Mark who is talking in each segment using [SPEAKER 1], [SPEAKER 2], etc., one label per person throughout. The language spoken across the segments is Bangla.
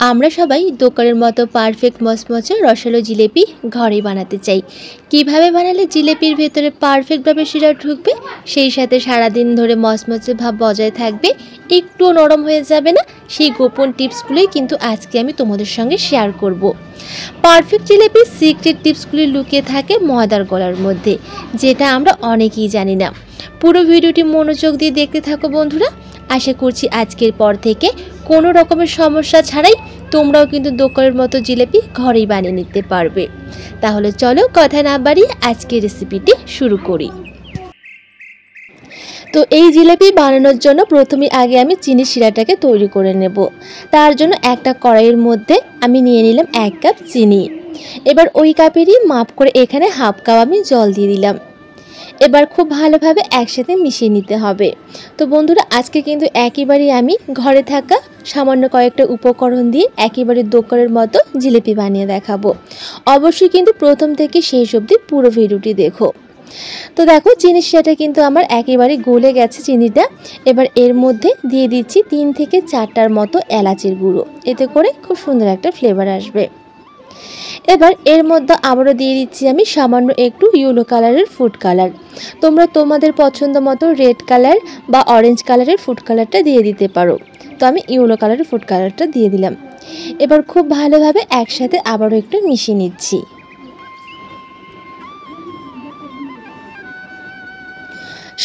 [SPEAKER 1] আমরা সবাই দোকানের মতো পারফেক্ট মচমচে রসালো জিলেপি ঘরেই বানাতে চাই। কিভাবে বানালে জিলেপির ভেতরে পারফেক্টভাবে শিরা ঢুকবে, সেই সাথে সারাদিন ধরে মচমচে ভাব বজায় থাকবে, একটুও নরম হয়ে যাবে না, সেই গোপন টিপসগুলোই কিন্তু আজকে আমি তোমাদের সঙ্গে শেয়ার করব। পারফেক্ট জিলেপির সিক্রেট টিপসগুলি লুকিয়ে থাকে ময়দার গলার মধ্যে, যেটা আমরা অনেকেই জানি না। পুরো ভিডিওটি মনোযোগ দিয়ে দেখতে থাকো বন্ধুরা। আশা করছি আজকের পর থেকে কোনো রকমের সমস্যা ছাড়াই তোমরাও কিন্তু দোকানের মতো জিলেপি ঘরেই বানিয়ে নিতে পারবে। তাহলে চলো কথা না বাড়িয়ে আজকের রেসিপিটি শুরু করি। তো এই জিলেপি বানানোর জন্য প্রথমে আগে আমি চিনি শিরাটাকে তৈরি করে নেব। তার জন্য একটা কড়াইয়ের মধ্যে আমি নিয়ে নিলাম 1 কাপ চিনি। এবার ওই কাপেরই মাপ করে এখানে হাফ কাপ আমি জল দিয়ে দিলাম। এবার খুব ভালোভাবে একসাথে মিশিয়ে নিতে হবে। তো বন্ধুরা, আজকে কিন্তু একেবারেই আমি ঘরে থাকা সামান্য কয়েকটা উপকরণ দিয়ে একেবারে দোকানের মতো জিলিপি বানিয়ে দেখাবো। অবশ্যই কিন্তু প্রথম থেকে শেষ অবধি পুরো ভিডিওটি দেখো। তো দেখো, চিনি শিরাটা কিন্তু আমার একেবারে গলে গেছে চিনিটা। এবার এর মধ্যে দিয়ে দিচ্ছি 3 থেকে 4টার মতো এলাচের গুঁড়ো, এতে করে খুব সুন্দর একটা ফ্লেভার আসবে। এবার এর মধ্যে আবারও দিয়ে দিচ্ছি আমি সামান্য একটু ইয়েলো কালারের ফুড কালার। তোমরা তোমাদের পছন্দ মতো রেড কালার বা অরেঞ্জ কালারের ফুড কালারটা দিয়ে দিতে পারো। তো আমি ইয়েলো কালারের ফুড কালারটা দিয়ে দিলাম। এবার খুব ভালোভাবে একসাথে আবারও একটু মিশিয়ে নিচ্ছি।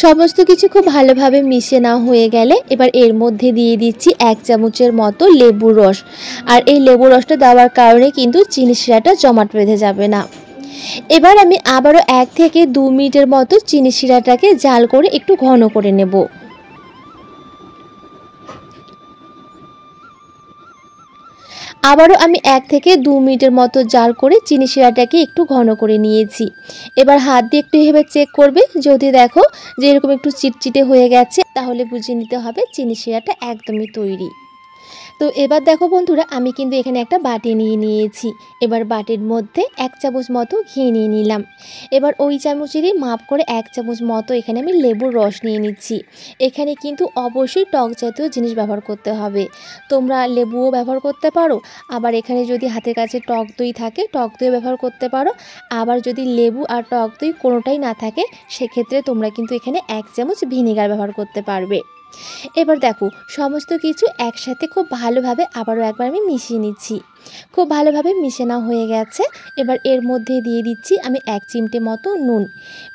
[SPEAKER 1] সমস্ত কিছু খুব ভালোভাবে মিশে না হয়ে গেলে এবার এর মধ্যে দিয়ে দিচ্ছি 1 চামচের মতো লেবুর রস। আর এই লেবুর রসটা দেওয়ার কারণে কিন্তু চিনি শিরাটা জমাট বেঁধে যাবে না। এবার আমি আবারও 1 থেকে 2 মিনিটের মতো চিনি শিরাটাকে জাল করে একটু ঘন করে নেব। আবারও আমি 1 থেকে 2 মিনিটের মতো জাল করে চিনি শিরাটাকে একটু ঘন করে নিয়েছি। এবার হাত দিয়ে একটু এভাবে চেক করবে, যদি দেখো যে এরকম একটু চিটচিটে হয়ে গেছে, তাহলে বুঝে নিতে হবে চিনি শিরাটা একদমই তৈরি। তো এবার দেখো বন্ধুরা, আমি কিন্তু এখানে একটা বাটি নিয়ে নিয়েছি। এবার বাটির মধ্যে 1 চামচ মতো ঘি নিয়ে নিলাম। এবার ওই চামচেরই মাপ করে 1 চামচ মতো এখানে আমি লেবুর রস নিয়ে নিচ্ছি। এখানে কিন্তু অবশ্যই টক জাতীয় জিনিস ব্যবহার করতে হবে। তোমরা লেবুও ব্যবহার করতে পারো, আবার এখানে যদি হাতের কাছে টক দই থাকে টক দই ব্যবহার করতে পারো। আবার যদি লেবু আর টক দই কোনোটাই না থাকে, সেক্ষেত্রে তোমরা কিন্তু এখানে 1 চামচ ভিনেগার ব্যবহার করতে পারবে। এবার দেখো, সমস্ত কিছু একসাথে খুব ভালোভাবে আবারও একবার আমি মিশিয়ে নিচ্ছি। খুব ভালোভাবে মিশে না হয়ে গেছে। এবার এর মধ্যে দিয়ে দিচ্ছি আমি 1 চিমটে মতো নুন।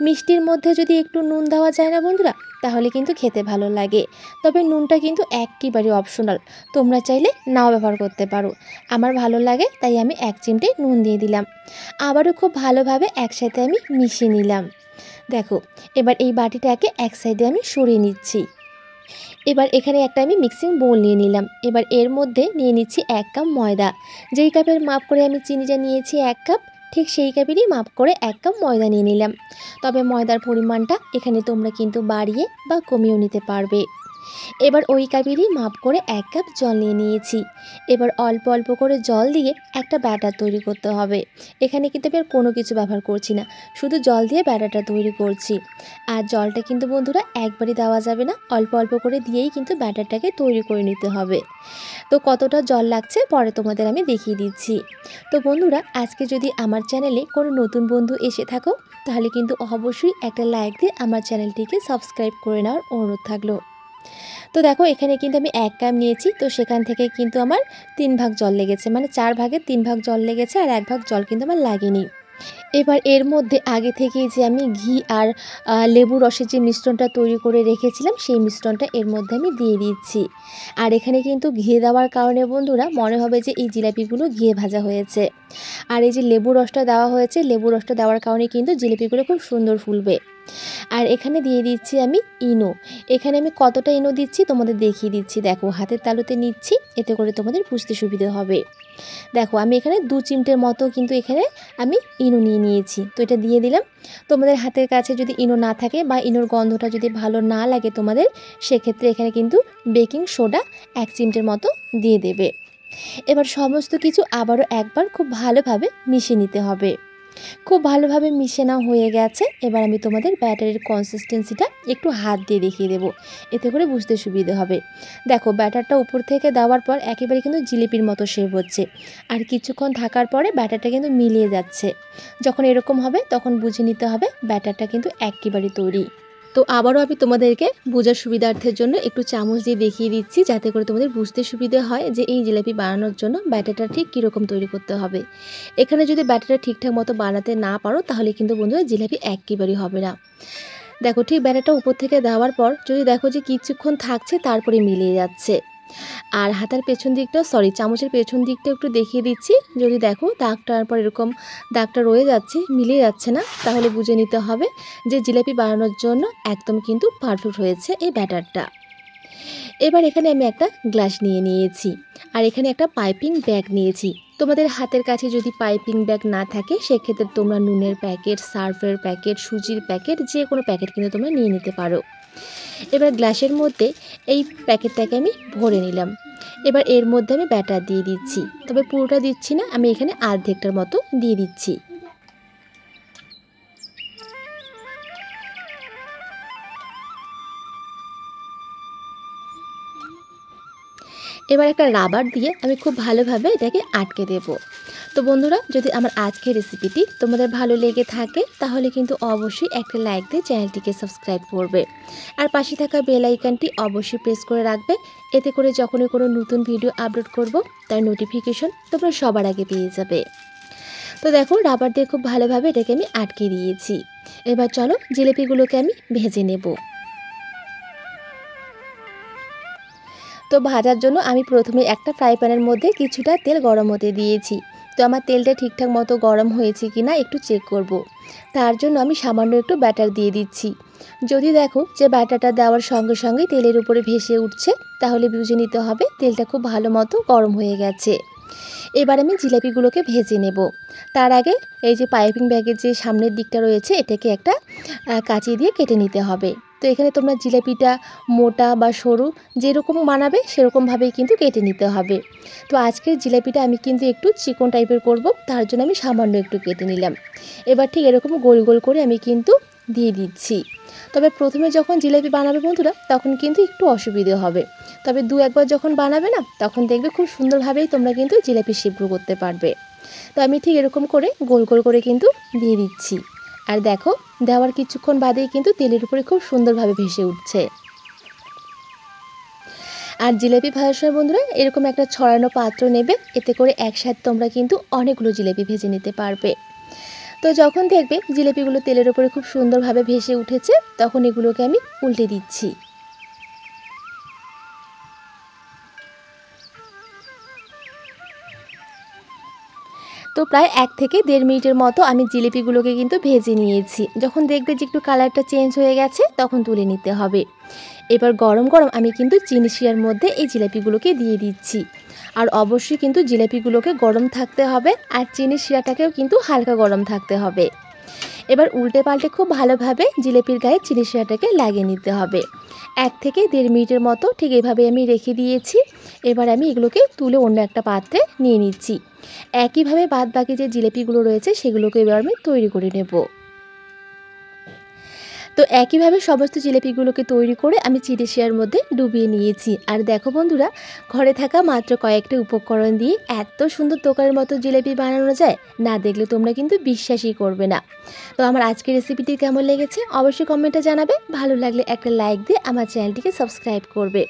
[SPEAKER 1] মিষ্টির মধ্যে যদি একটু নুন দেওয়া যায় না বন্ধুরা, তাহলে কিন্তু খেতে ভালো লাগে। তবে নুনটা কিন্তু একেবারে অপশনাল, তোমরা চাইলে নাও ব্যবহার করতে পারো। আমার ভালো লাগে তাই আমি 1 চিমটে নুন দিয়ে দিলাম। আবারও খুব ভালোভাবে একসাথে আমি মিশিয়ে নিলাম। দেখো, এবার এই বাটিটাকে এক সাইডে আমি সরিয়ে নিচ্ছি। এবার এখানে একটা আমি মিক্সিং বোল নিয়ে নিলাম। এবার এর মধ্যে নিয়ে নিচ্ছি 1 কাপ ময়দা। যেই কাপের মাপ করে আমি চিনিটা নিয়েছি 1 কাপ, ঠিক সেই কাপেরই মাপ করে 1 কাপ ময়দা নিয়ে নিলাম। তবে ময়দার পরিমাণটা এখানে তোমরা কিন্তু বাড়িয়ে বা কমিয়েও নিতে পারবে। এবার ওই কাপেরই মাপ করে 1 কাপ জল নিয়ে নিয়েছি। এবার অল্প অল্প করে জল দিয়ে একটা ব্যাটার তৈরি করতে হবে। এখানে কিন্তু আমি আর কোনো কিছু ব্যবহার করছি না, শুধু জল দিয়ে ব্যাটারটা তৈরি করছি। আর জলটা কিন্তু বন্ধুরা একবারই দেওয়া যাবে না, অল্প অল্প করে দিয়েই কিন্তু ব্যাটারটাকে তৈরি করে নিতে হবে। তো কতটা জল লাগছে পরে তোমাদের আমি দেখিয়ে দিচ্ছি। তো বন্ধুরা, আজকে যদি আমার চ্যানেলে কোনো নতুন বন্ধু এসে থাকো, তাহলে কিন্তু অবশ্যই একটা লাইক দিয়ে আমার চ্যানেলটিকে সাবস্ক্রাইব করে নেওয়ার অনুরোধ থাকলো। তো দেখো, এখানে কিন্তু আমি 1 কাপ নিয়েছি, তো সেখান থেকে কিন্তু আমার 3 ভাগ জল লেগেছে, মানে 4 ভাগের 3 ভাগ জল লেগেছে, আর 1 ভাগ জল কিন্তু আমার লাগেনি। এবার এর মধ্যে আগে থেকেই যে আমি ঘি আর লেবু রসের যে মিশ্রণটা তৈরি করে রেখেছিলাম, সেই মিশ্রণটা এর মধ্যে আমি দিয়ে দিচ্ছি। আর এখানে কিন্তু ঘি দেওয়ার কারণে বন্ধুরা মনে হবে যে এই জিলাপিগুলো ঘিয়ে ভাজা হয়েছে। আর এই যে লেবু রসটা দেওয়া হয়েছে, লেবু রসটা দেওয়ার কারণে কিন্তু জিলিপিগুলো খুব সুন্দর ফুলবে। আর এখানে দিয়ে দিচ্ছি আমি ইনো। এখানে আমি কতটা ইনো দিচ্ছি তোমাদের দেখিয়ে দিচ্ছি। দেখো, হাতের তালুতে নিচ্ছি, এতে করে তোমাদের বুঝতে সুবিধে হবে। দেখো, আমি এখানে 2 চিমটের মতো কিন্তু এখানে আমি ইনো নিয়ে নিয়েছি। তো এটা দিয়ে দিলাম। তোমাদের হাতের কাছে যদি ইনো না থাকে বা ইনোর গন্ধটা যদি ভালো না লাগে তোমাদের, সেক্ষেত্রে এখানে কিন্তু বেকিং সোডা 1 চিমটের মতো দিয়ে দেবে। এবার সমস্ত কিছু আবারও একবার খুব ভালোভাবে মিশিয়ে নিতে হবে। খুব ভালোভাবে মিশে নেওয়া হয়ে গেছে। এবার আমি তোমাদের ব্যাটারের কনসিস্টেন্সিটা একটু হাত দিয়ে দেখিয়ে দেবো, এতে করে বুঝতে সুবিধে হবে। দেখো ব্যাটারটা উপর থেকে দেওয়ার পর একেবারে কিন্তু জিলিপির মতো শেপ হচ্ছে, আর কিছুক্ষণ থাকার পরে ব্যাটারটা কিন্তু মিলিয়ে যাচ্ছে। যখন এরকম হবে তখন বুঝে নিতে হবে ব্যাটারটা কিন্তু একেবারে তৈরি। তো আবারও আমি তোমাদেরকে বোঝার সুবিধার্থের জন্য একটু চামচ দিয়ে দেখিয়ে দিচ্ছি, যাতে করে তোমাদের বুঝতে সুবিধে হয় যে এই জিলাপি বানানোর জন্য ব্যাটারটা ঠিক কীরকম তৈরি করতে হবে। এখানে যদি ব্যাটারটা ঠিকঠাক মতো বানাতে না পারো তাহলে কিন্তু বন্ধুরা জিলাপি একেবারেই হবে না। দেখো ঠিক ব্যাটারটা উপর থেকে দেওয়ার পর যদি দেখো যে কিছুক্ষণ থাকছে তারপরে মিলিয়ে যাচ্ছে। আর হাতার পেছন দিকটা চামচের পেছন দিকটা একটু দেখিয়ে দিচ্ছি, যদি দেখো দাগটার পর এরকম দাগটা রয়ে যাচ্ছে, মিলিয়ে যাচ্ছে না, তাহলে বুঝে নিতে হবে যে জিলাপি বানানোর জন্য একদম কিন্তু পারফেক্ট হয়েছে এই ব্যাটারটা। এবার এখানে আমি একটা গ্লাস নিয়ে নিয়েছি, আর এখানে একটা পাইপিং ব্যাগ নিয়েছি। তোমাদের হাতের কাছে যদি পাইপিং ব্যাগ না থাকে সেক্ষেত্রে তোমরা নুনের প্যাকেট, সার্ফের প্যাকেট, সুজির প্যাকেট, যে কোনো প্যাকেট কিন্তু তোমরা নিয়ে নিতে পারো। এবার গ্লাসের মধ্যে এই প্যাকেটটাকে আমি ভরে নিলাম। এবার এর মধ্যে আমি ব্যাটার দিয়ে দিচ্ছি, তবে পুরোটা দিচ্ছি না, আমি এখানে অর্ধেকটার মতো দিয়ে দিচ্ছি। এবার একটা রাবার দিয়ে আমি খুব ভালোভাবে এটাকে আটকে দেব। তো বন্ধুরা, যদি আমার আজকের রেসিপিটি তোমাদের ভালো লেগে থাকে তাহলে কিন্তু অবশ্যই একটা লাইক দিয়ে চ্যানেলটিকে সাবস্ক্রাইব করবে, আর পাশে থাকা বেল আইকনটি অবশ্যই প্রেস করে রাখবে। এতে করে যখনই কোনো নতুন ভিডিও আপলোড করব তার নোটিফিকেশন তোমরা সবার আগে পেয়ে যাবে। তো দেখো রাবার দিয়ে খুব ভালোভাবে এটাকে আমি আটকে দিয়েছি। এবার চলো জিলিপিগুলোকে আমি ভেজে নেব। তো ভাজার জন্য আমি প্রথমে একটা ফ্রাই প্যানের মধ্যে কিছুটা তেল গরম হতে দিয়েছি। তো আমার তেলটা ঠিকঠাক মতো গরম হয়েছে কিনা একটু চেক করব। তার জন্য আমি সামান্য একটু ব্যাটার দিয়ে দিচ্ছি। যদি দেখো যে ব্যাটারটা দেওয়ার সঙ্গে সঙ্গে তেলের উপরে ভেসে উঠছে তাহলে বুঝে নিতে হবে তেলটা খুব ভালো মতো গরম হয়ে গেছে। এবার আমি জিলাপিগুলোকে ভেজে নেব। তার আগে এই যে পাইপিং ব্যাগের যে সামনের দিকটা রয়েছে এটাকে একটা কাঁচি দিয়ে কেটে নিতে হবে। তো এখানে তোমরা জিলাপিটা মোটা বা সরু যেরকম বানাবে সেরকমভাবেই কিন্তু কেটে নিতে হবে। তো আজকের জিলাপিটা আমি কিন্তু একটু চিকন টাইপের করব, তার জন্য আমি সামান্য একটু কেটে নিলাম। এবার ঠিক এরকম গোল গোল করে আমি কিন্তু দিয়ে দিচ্ছি। তবে প্রথমে যখন জিলাপি বানাবে বন্ধুরা তখন কিন্তু একটু অসুবিধে হবে, তবে দু একবার যখন বানাবে না তখন দেখবে খুব সুন্দরভাবেই তোমরা কিন্তু জিলাপি শেপগুলো করতে পারবে। তো আমি ঠিক এরকম করে গোল গোল করে কিন্তু দিয়ে দিচ্ছি। আর দেখো দেওয়ার কিছুক্ষণ বাদেই কিন্তু তেলের উপরে খুব সুন্দরভাবে ভেসে উঠছে। আর জিলাপি ভাজার সময় বন্ধুরা এরকম একটা ছড়ানো পাত্র নেবে, এতে করে একসাথে তোমরা কিন্তু অনেকগুলো জিলাপি ভেজে নিতে পারবে। তো যখন দেখবে জিলাপিগুলো তেলের উপরে খুব সুন্দরভাবে ভেসে উঠেছে তখন এগুলোকে আমি উল্টে দিচ্ছি। তো প্রায় 1 থেকে 1.5 মিনিটের মতো আমি জিলিপিগুলোকে কিন্তু ভেজে নিয়েছি। যখন দেখবে যে একটু কালারটা চেঞ্জ হয়ে গেছে তখন তুলে নিতে হবে। এবার গরম গরম আমি কিন্তু চিনি শিরার মধ্যে এই জিলাপিগুলোকে দিয়ে দিচ্ছি। আর অবশ্যই কিন্তু জিলাপিগুলোকে গরম থাকতে হবে, আর চিনি শিরাটাকেও কিন্তু হালকা গরম থাকতে হবে। এবার উল্টে পাল্টে খুব ভালোভাবে জিলিপির গায়ে চিনি শিরাটাকে লাগিয়ে নিতে হবে। 1 থেকে 1.5 মিনিটের মতো ঠিক এভাবে আমি রেখে দিয়েছি। এবার আমি এগুলোকে তুলে অন্য একটা পাত্রে নিয়ে নিচ্ছি। একইভাবে বাদ বাকি যে জিলিপিগুলো রয়েছে সেগুলোকে এবার আমি তৈরি করে নেব। তো একইভাবে সমস্ত জিলিপিগুলোকে তৈরি করে আমি চিনি শিরার মধ্যে ডুবিয়ে নিয়েছি। আর দেখো বন্ধুরা, ঘরে থাকা মাত্র কয়েকটা উপকরণ দিয়ে এত সুন্দর দোকানের মতো জিলিপি বানানো যায়, না দেখলে তোমরা কিন্তু বিশ্বাসই করবে না। তো আমার আজকের রেসিপিটি কেমন লেগেছে অবশ্যই কমেন্টে জানাবে। ভালো লাগলে একটা লাইক দিয়ে আমার চ্যানেলটিকে সাবস্ক্রাইব করবে।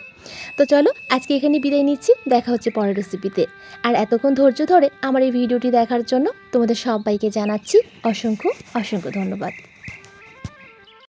[SPEAKER 1] তো চলো আজকে এখানে বিদায় নিচ্ছি, দেখা হচ্ছে পরের রেসিপিতে। আর এতক্ষণ ধৈর্য ধরে আমার এই ভিডিওটি দেখার জন্য তোমাদের সবাইকে জানাচ্ছি অসংখ্য অসংখ্য ধন্যবাদ।